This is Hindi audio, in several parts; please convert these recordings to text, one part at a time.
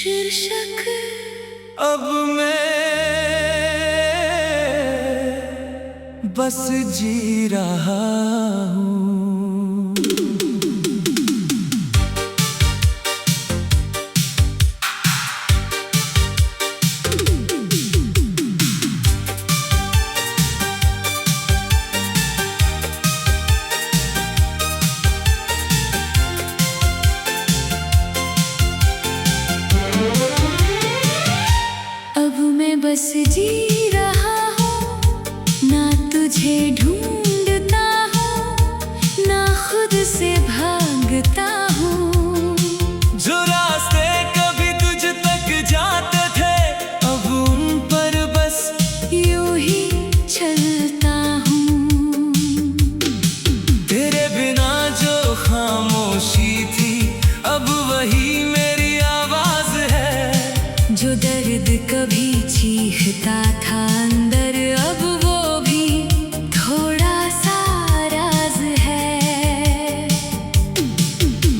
शीर्षक अब मैं बस जी रहा हूँ। अब मैं बस जी रहा हूँ, ना तुझे ढूंढता हूँ, ना खुद से भागता हूँ। जो रास्ते कभी तुझ तक जाते थे, अब उन पर बस यूं ही चलता हूँ। तेरे बिना जो खामोशी थी, अब वही मेरी आवाज है। जो दर्द कभी चीखता था अंदर, अब वो भी थोड़ा सा राज है।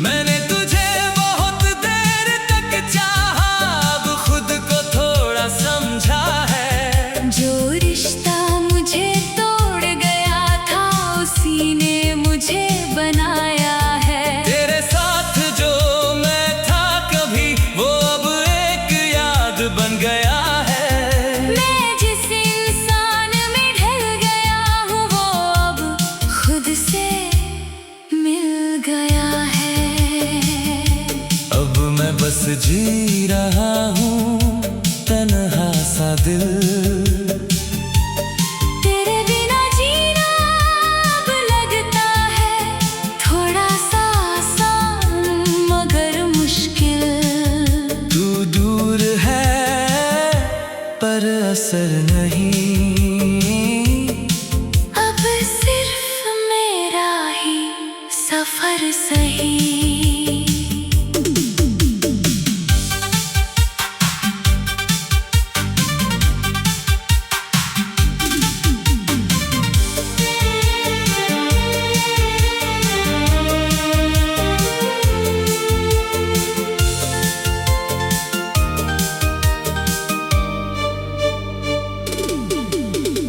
मैंने तुझे बहुत देर तक चाहा, अब खुद को थोड़ा समझा है। जो रिश्ता मुझे तोड़ गया था, उसी ने मुझे बनाया है। तेरे साथ जो मैं था कभी, वो अब एक याद बन गया है। मैं जिस इंसान में ढल गया हूँ, वो अब खुद से मिल गया है। अब मैं बस जी रहा हूँ, तन्हा सा दिल। तेरे बिना जीना अब लगता है थोड़ा सा आसान मगर मुश्किल। तू दूर है पर असर नहीं। अब सिर्फ मेरा ही सफर सही।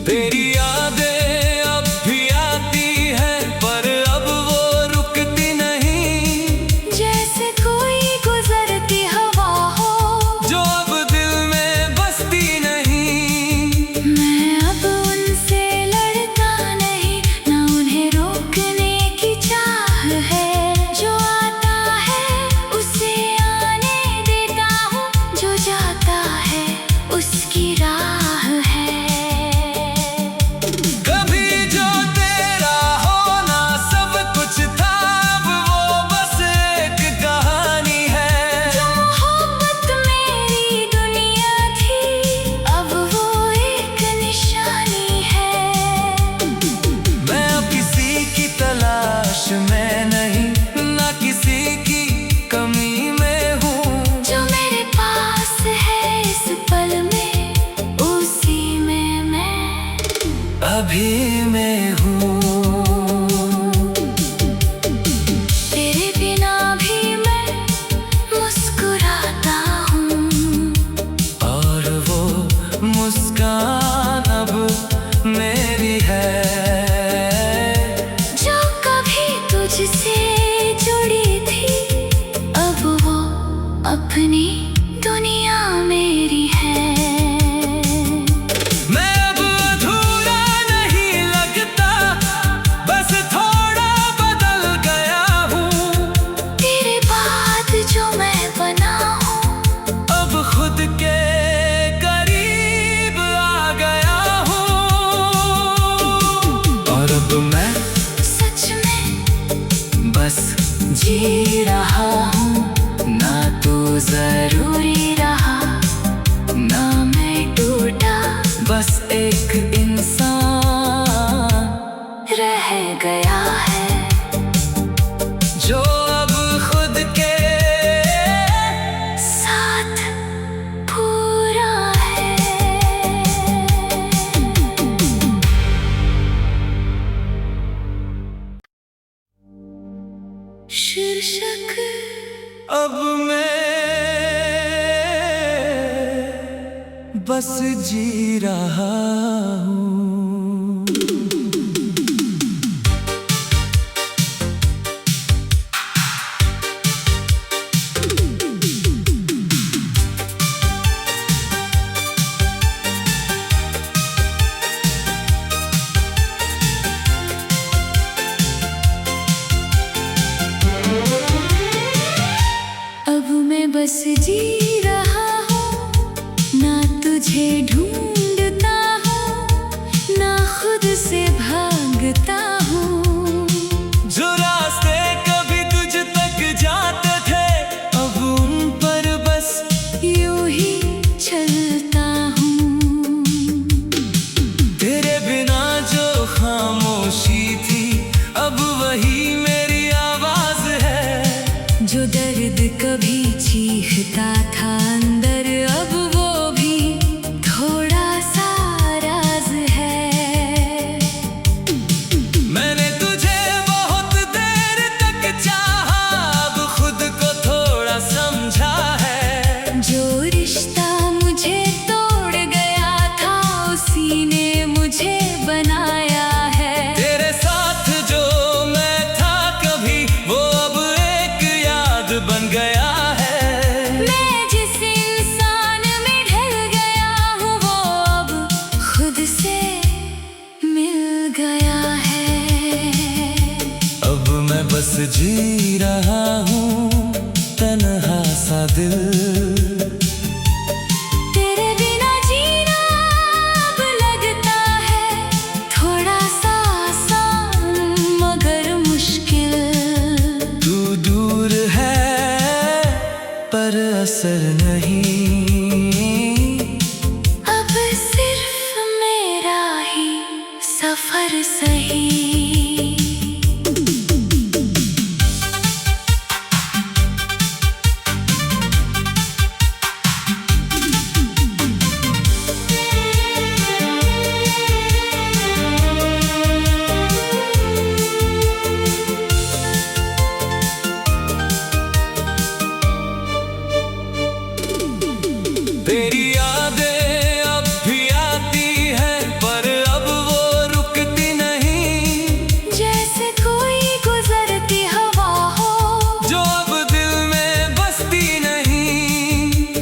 तेरी यादें अब भी आती हैं, पर अब वो रुकती नहीं। जैसे कोई गुजरती हवा हो, जो अब दिल में बसती नहीं। मैं अब उनसे लड़ता नहीं, ना उन्हें रोकने की चाह है। जो आता है उसे आने देता हूँ, जो जाता है उसकी राह है। कभी जो तेरा होना सब कुछ था, अब वो बस एक कहानी है। जो मोहब्बत मेरी दुनिया थी, अब वो एक निशानी है। मैं अब किसी की तलाश में नहीं, ना किसी की कमी में हूँ। जो मेरे पास है इस पल में, उसी में मैं अभी मैं हूँ। तेरे बिना भी मैं मुस्कुराता हूँ। और वो मुस्कान अब मेरी है। जो कभी तुझसे जुड़ी थी, अब वो अपनी दुनिया मेरी है। मैं अब अधूरा नहीं लगता, बस थोड़ा बदल गया हूँ। तेरे बाद जो मैं बना हूँ, अब खुद के करीब आ गया हूँ। और अब मैं सच में बस जी रहा हूँ, ना तो जरूरी रहा, ना मैं टूटा, बस एक इंसान रह गया है। जो अब खुद के साथ पूरा है। शीर्षक अब मैं बस जी रहा हूँ। अब मैं बस जी रहा हूँ, ना तुझे ढूंढता हूँ, ना खुद से भागता हूँ। जो रास्ते कभी तुझ तक जाते थे, अब उन पर बस यूं ही चलता हूँ। तेरे बिना जो खामोशी थी, अब वही मेरी आवाज है। जो दर्द कभी चीखता था अंदर, अब वो भी थोड़ा सा राज है। मैंने तुझे बहुत देर तक चाहा, अब खुद को थोड़ा समझा है। जो रिश्ता मुझे तोड़ गया था, उसी ने मुझे बनाया है। तेरे साथ जो मैं था कभी, वो अब एक याद बन गया है। मैं जिस इंसान में ढल गया हूँ, वो अब खुद से मिल गया है। अब मैं बस जी रहा हूँ, तन्हा सा दिल। तेरे बिना जीना अब लगता है थोड़ा सा आसान मगर मुश्किल। तू दूर है पर असर नहीं, अब सिर्फ मेरा ही सफर सही। तेरी यादें अब भी आती हैं, पर अब वो रुकती नहीं। जैसे कोई गुजरती हवा हो, जो अब दिल में बसती नहीं।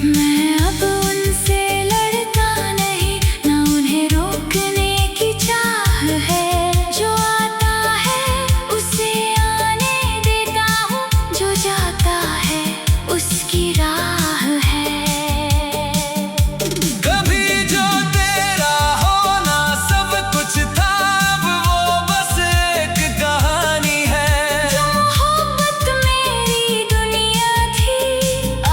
मैं अब उनसे लड़ता नहीं, ना उन्हें रोकने की चाह है। जो आता है उसे आने देता हूँ, जो जाता है उसकी राह है। कभी जो तेरा होना सब कुछ था, अब वो बस एक कहानी है। जो मोहब्बत मेरी दुनिया थी,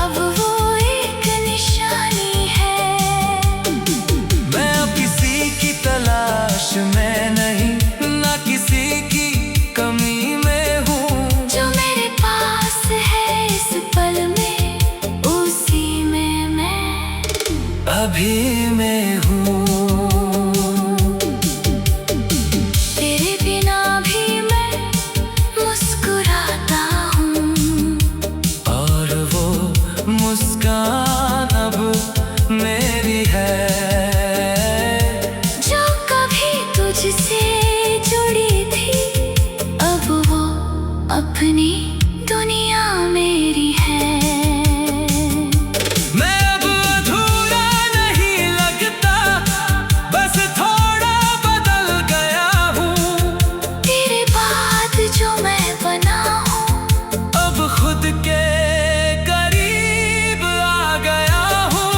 अब वो एक निशानी है। मैं अब किसी की तलाश में नहीं, ना किसी की कमी में हूँ। जो मेरे पास है इस पल में, उसी में मैं अभी मैं हूँ। तेरे बिना भी मैं मुस्कुराता हूँ, और वो मुस्कान अब मेरी है। जो कभी तुझसे जुड़ी थी, अब वो अपनी दुनिया मेरी है। मैं अब अधूरा नहीं लगता, बस थोड़ा बदल गया हूँ। तेरे बाद जो मैं बना हूँ, अब खुद के करीब आ गया हूँ।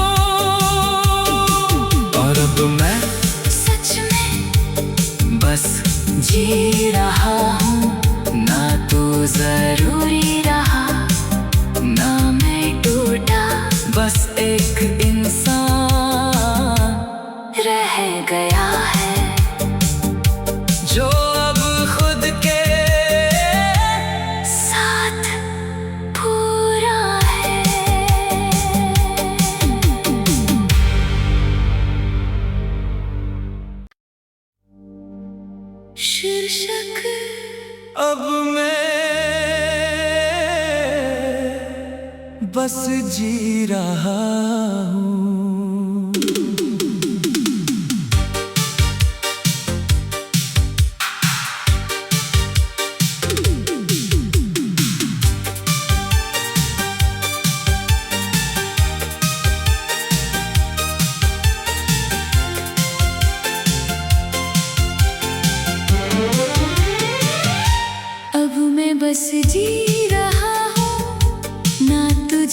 और अब मैं सच में बस जी रहा हूँ, ना तो जरूरी रहा, ना मैं टूटा, बस एक इंसान रह गया है। जो अब खुद के साथ पूरा है। शीर्षक अब मैं बस जी रहा हूँ।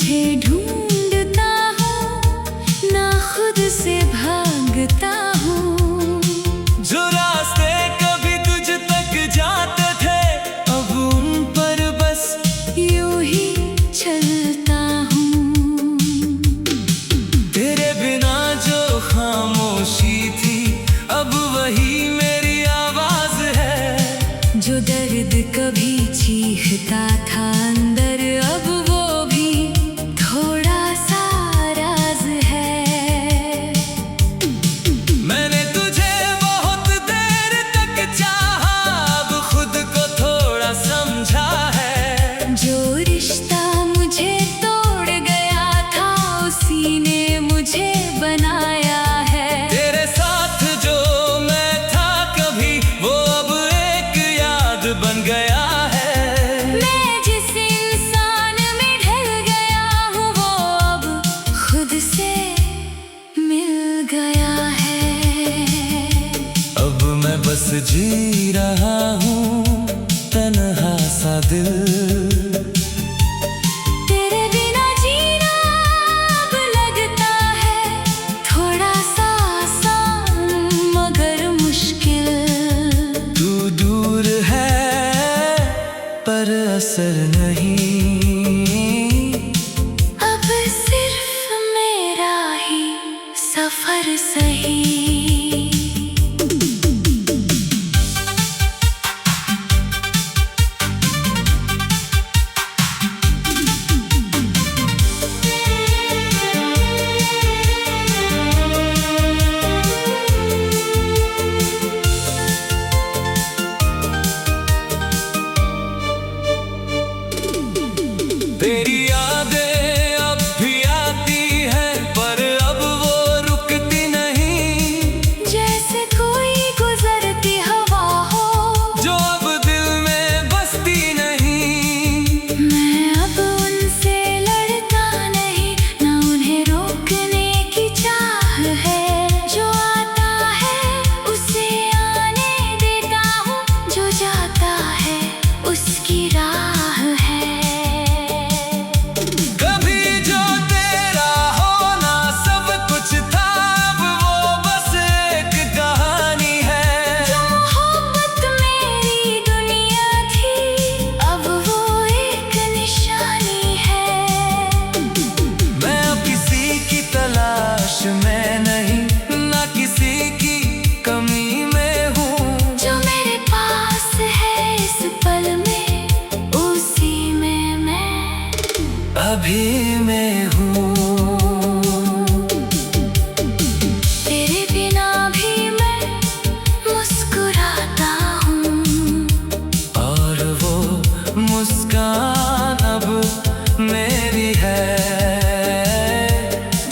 तुझे ढूंढता हूँ, ना खुद से भागता हूँ। जो रास्ते कभी तुझ तक जाते थे, अब उन पर बस यूं ही चलता हूँ। तेरे बिना जो खामोशी थी, अब वही मेरी आवाज है। जो दर्द कभी चीखता था अंदर, अब वो भी थोड़ा सा राज है। मैंने तुझे बहुत देर तक चाहा, अब खुद को थोड़ा समझा है। जो रिश्ता मुझे तोड़ गया था, उसी ने मुझे बनाया है। तेरे साथ जो मैं था कभी, वो अब एक याद बन गया है। मैं जिस इंसान में ढल गया हूँ, वो अब खुद से मिल गया है। अब मैं बस जी रहा हूँ तन्हा सा दिल। तेरे बिना जीना अब लगता है थोड़ा सा आसान मगर मुश्किल। तू दूर है पर असर नहीं, अब सिर्फ मेरा ही सफर सही। तेरी यादें अब भी आती हैं, पर अब वो रुकती नहीं। जैसे कोई गुजरती हवा हो, जो अब दिल में बसती नहीं। मैं अब उनसे लड़ता नहीं, ना उन्हें रोकने की चाह है। जो आता है उसे आने देता हूँ, जो जाता है उसकी राह है। कभी जो तेरा होना सब कुछ था, अब वो बस एक कहानी है। जो मोहब्बत मेरी दुनिया थी, अब वो एक निशानी है। मैं अब किसी की तलाश में नहीं, ना किसी की कमी में हूँ। जो मेरे पास है इस पल में, उसी में मैं अभी मैं हूँ। तेरे बिना भी मैं मुस्कुराता हूँ। और वो मुस्कान अब मेरी है।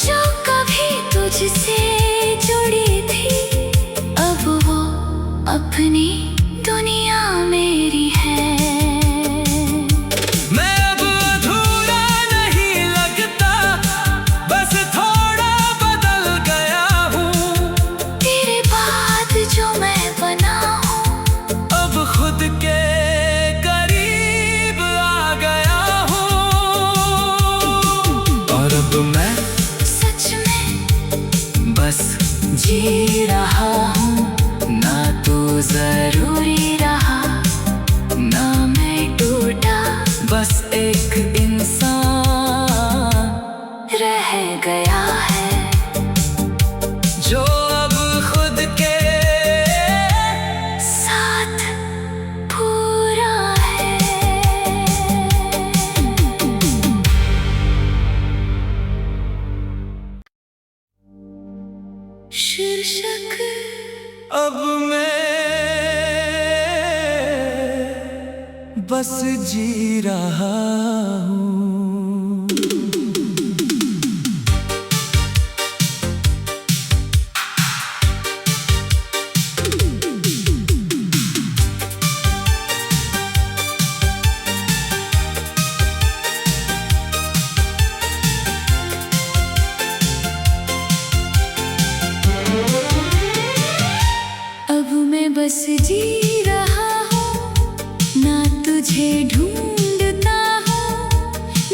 जो कभी तुझसे जुड़ी थी, अब वो अपनी दुनिया मेरी है। मैं अब अधूरा नहीं लगता, बस थोड़ा बदल गया हूँ। तेरे बाद जो मैं बना हूँ, अब खुद के करीब आ गया हूँ। और अब मैं सच में बस जी रहा हूँ, ना तू जरूरी रहा, ना मैं टूटा, बस एक इंसान रह गया है। जो अब खुद के साथ पूरा है। शीर्षक अब मैं बस जी रहा हूँ। अब मैं बस जी रहा हूँ, ना तुझे ढूंढता हूँ,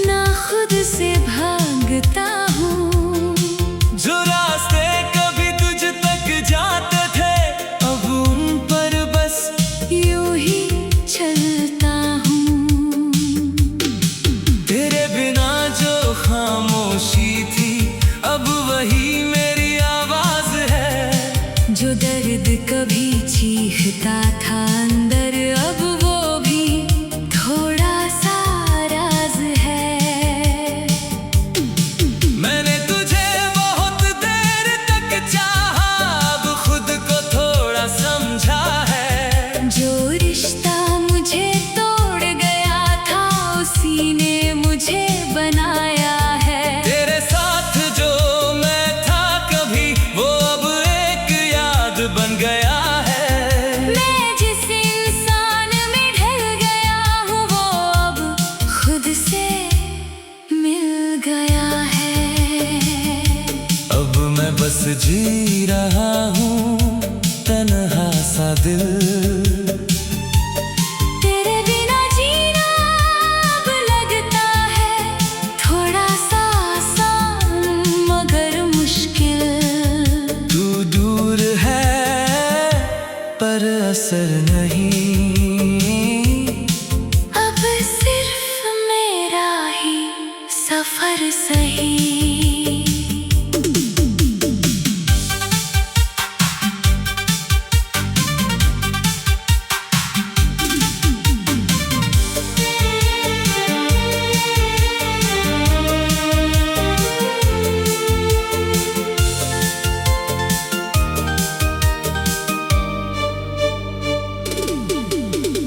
ना खुद खुद से भागता हूँ। जो रास्ते कभी तुझ तक जाते थे अब उन पर बस यूं ही चलता हूँ। तेरे बिना जो खामोशी थी अब वही मेरी आवाज है। जो दर्द कभी चीखता था अंदर अब वो भी थोड़ा सा राज है। मैंने तुझे बहुत देर तक चाहा अब खुद को थोड़ा समझा है। जो रिश्ता मुझे तोड़ गया था उसी ने मुझे बनाया है। तेरे साथ जो मैं था कभी वो अब एक याद बन गया है। मैं जिस इंसान में ढल गया हूँ वो अब खुद से मिल गया है। अब मैं बस जी रहा हूँ तन्हा सा दिल। तेरे बिना जीना अब लगता है थोड़ा सा आसान मगर मुश्किल। तू दूर है पर असर नहीं। अब सिर्फ मेरा ही सफर सही।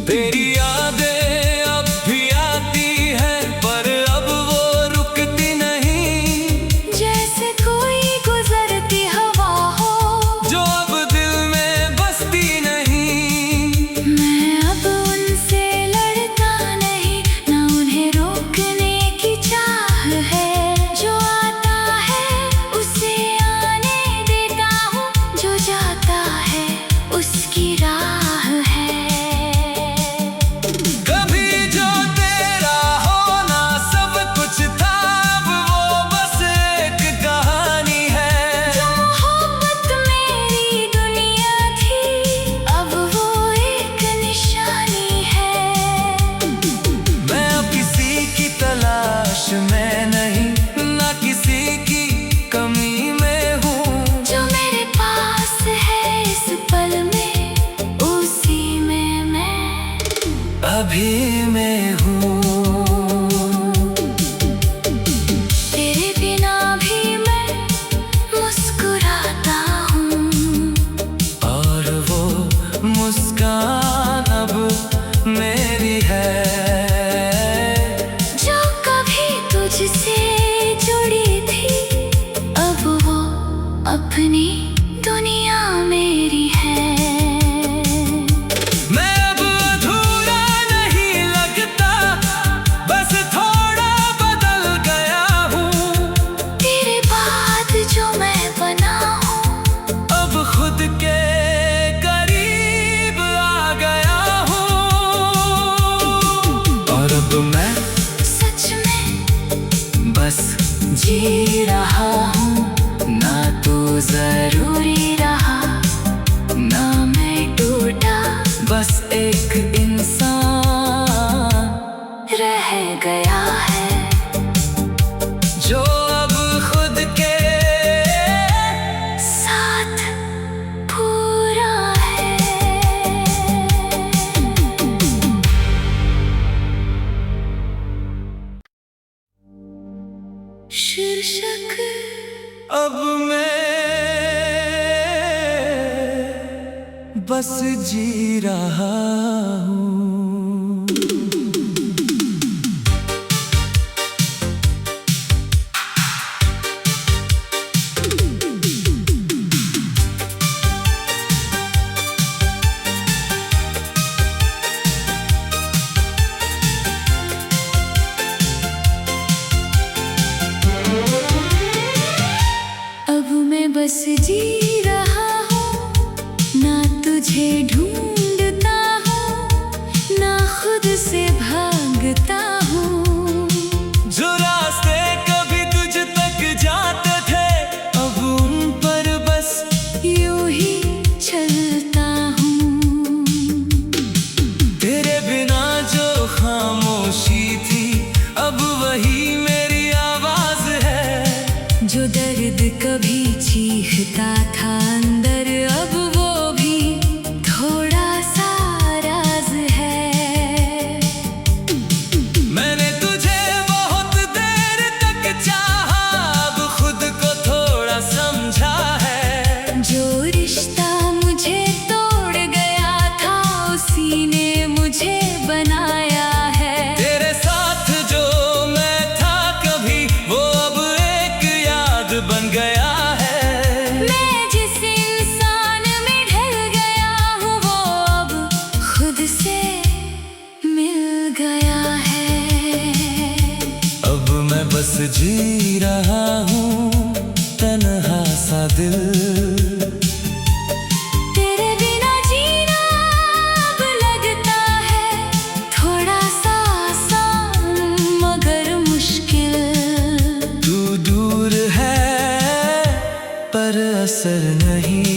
तेरी यादें अब भी आती हैं पर अब वो रुकती नहीं। जैसे कोई गुजरती हवा हो जो अब दिल में बसती नहीं। मैं अब उनसे लड़ता नहीं ना उन्हें रोकने की चाह है। जो आता है उसे आने देता हूँ जो जाता है उसकी राह है। कभी जो तेरा होना सब कुछ था अब वो बस एक कहानी है। जो मोहब्बत मेरी दुनिया थी अब वो एक निशानी है। मैं अब किसी की तलाश में नहीं ना किसी की कमी में हूँ। जो मेरे पास है इस पल में उसी में मैं अभी मैं हूँ। तेरे बिना भी मैं मुस्कुराता हूँ। और वो मुस्कान अब मेरी है। जो कभी तुझसे जुड़ी थी अब वो अपनी दुनिया मेरी है। मैं अब अधूरा नहीं लगता बस थोड़ा बदल गया हूँ। तेरे बाद जो मैं बना हूँ अब खुद के करीब आ गया हूँ। और अब मैं सच में बस जी रहा हूँ ना तो जरूरी रहा ना मैं टूटा बस एक इंसान रह गया है। जो अब खुद के साथ पूरा है। शीर्षक अब मैं बस जी रहा हूँ। अब मैं बस जी रहा हूँ ना तुझे ढूंढता हूँ ना खुद से भागता हूँ। जो रास्ते चाहा, अब खुद को थोड़ा समझा है। जो रिश्ता मुझे तोड़ गया था, उसी ने मुझे बनाया है। तेरे साथ जो मैं था कभी, वो अब एक याद बन गया है। मैं जिस इंसान में ढल गया हूँ, वो अब खुद से मिल गया है। अब मैं बस जी रहा हूँ तन्हा सा दिल। तेरे बिना जीना अब लगता है थोड़ा सा आसान मगर मुश्किल। तू दूर है पर असर नहीं।